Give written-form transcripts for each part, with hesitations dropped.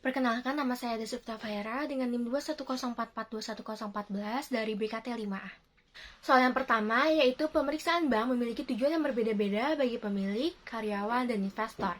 Perkenalkan, nama saya Desupta Faira dengan NIM 210442114 dari BKT 5A. Soal yang pertama yaitu pemeriksaan bank memiliki tujuan yang berbeda-beda bagi pemilik, karyawan, dan investor.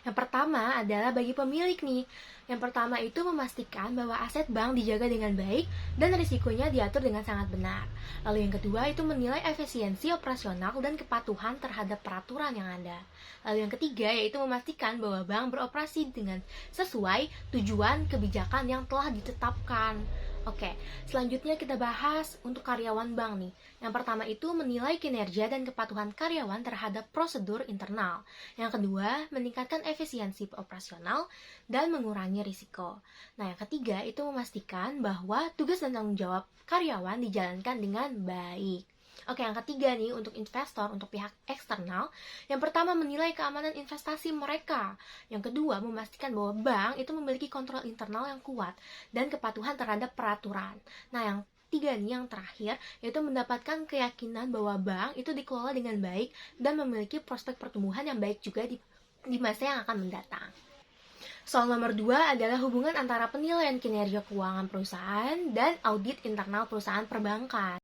Yang pertama adalah bagi pemilik nih. Yang pertama itu memastikan bahwa aset bank dijaga dengan baik dan risikonya diatur dengan sangat benar. Lalu yang kedua itu menilai efisiensi operasional dan kepatuhan terhadap peraturan yang ada. Lalu yang ketiga yaitu memastikan bahwa bank beroperasi dengan sesuai tujuan kebijakan yang telah ditetapkan. Oke, selanjutnya kita bahas untuk karyawan bank nih. Yang pertama itu menilai kinerja dan kepatuhan karyawan terhadap prosedur internal. Yang kedua, meningkatkan efisiensi operasional dan mengurangi risiko. Nah, yang ketiga itu memastikan bahwa tugas dan tanggung jawab karyawan dijalankan dengan baik. Oke, yang ketiga nih untuk investor, untuk pihak eksternal. Yang pertama menilai keamanan investasi mereka. Yang kedua memastikan bahwa bank itu memiliki kontrol internal yang kuat dan kepatuhan terhadap peraturan. Nah, yang tiga nih yang terakhir yaitu mendapatkan keyakinan bahwa bank itu dikelola dengan baik dan memiliki prospek pertumbuhan yang baik juga di masa yang akan mendatang. Soal nomor 2 adalah hubungan antara penilaian kinerja keuangan perusahaan dan audit internal perusahaan perbankan.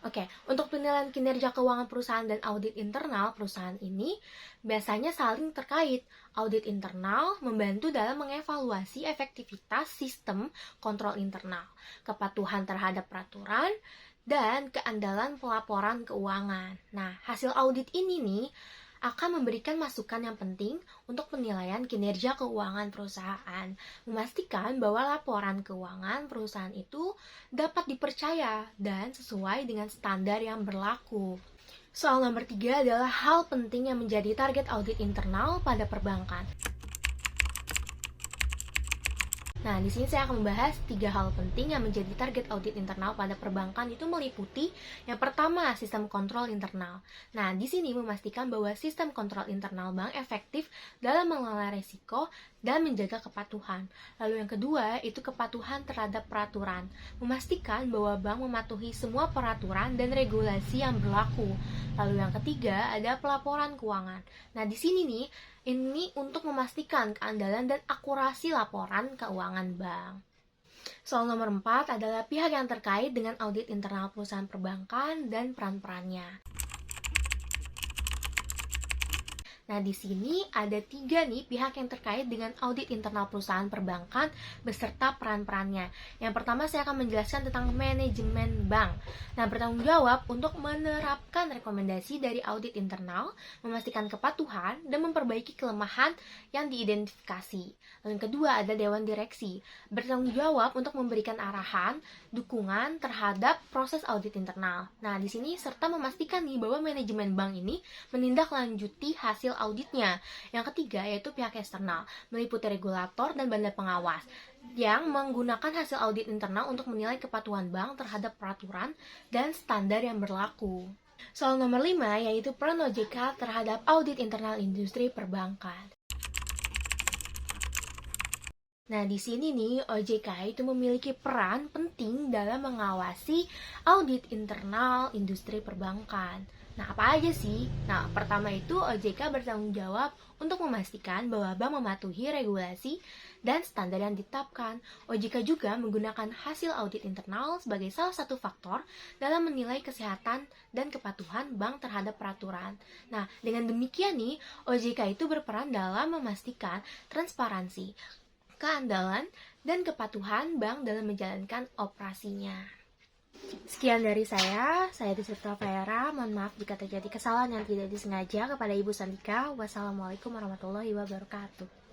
Oke, untuk penilaian kinerja keuangan perusahaan dan audit internal perusahaan ini biasanya saling terkait. Audit internal membantu dalam mengevaluasi efektivitas sistem kontrol internal, kepatuhan terhadap peraturan, dan keandalan pelaporan keuangan. Nah, hasil audit ini nih akan memberikan masukan yang penting untuk penilaian kinerja keuangan perusahaan, memastikan bahwa laporan keuangan perusahaan itu dapat dipercaya dan sesuai dengan standar yang berlaku. Soal nomor 3 adalah hal penting yang menjadi target audit internal pada perbankan. Nah, di sini saya akan membahas 3 hal penting yang menjadi target audit internal pada perbankan itu meliputi yang pertama, sistem kontrol internal. Nah, di sini memastikan bahwa sistem kontrol internal bank efektif dalam mengelola risiko dan menjaga kepatuhan. Lalu yang kedua, itu kepatuhan terhadap peraturan. Memastikan bahwa bank mematuhi semua peraturan dan regulasi yang berlaku. Lalu yang ketiga, ada pelaporan keuangan. Nah, di sini nih, ini untuk memastikan keandalan dan akurasi laporan keuangan bank. Soal nomor 4 adalah pihak yang terkait dengan audit internal perusahaan perbankan dan peran-perannya. Nah, di sini ada 3 nih pihak yang terkait dengan audit internal perusahaan perbankan beserta peran-perannya. Yang pertama saya akan menjelaskan tentang manajemen bank. Nah, bertanggung jawab untuk menerapkan rekomendasi dari audit internal, memastikan kepatuhan, dan memperbaiki kelemahan yang diidentifikasi. Lalu yang kedua ada dewan direksi, bertanggung jawab untuk memberikan arahan, dukungan terhadap proses audit internal. Nah, di sini serta memastikan nih bahwa manajemen bank ini menindaklanjuti hasil auditnya. Yang ketiga yaitu pihak eksternal, meliputi regulator dan badan pengawas yang menggunakan hasil audit internal untuk menilai kepatuhan bank terhadap peraturan dan standar yang berlaku. Soal nomor 5 yaitu peran OJK terhadap audit internal industri perbankan. Nah, di sini nih OJK itu memiliki peran penting dalam mengawasi audit internal industri perbankan. Nah, apa aja sih? Nah, pertama itu OJK bertanggung jawab untuk memastikan bahwa bank mematuhi regulasi dan standar yang ditetapkan. OJK juga menggunakan hasil audit internal sebagai salah satu faktor dalam menilai kesehatan dan kepatuhan bank terhadap peraturan. Nah, dengan demikian nih, OJK itu berperan dalam memastikan transparansi, keandalan, dan kepatuhan bank dalam menjalankan operasinya. Sekian dari saya Desupta Faira. Mohon maaf jika terjadi kesalahan yang tidak disengaja kepada Ibu Sandika. Wassalamualaikum warahmatullahi wabarakatuh.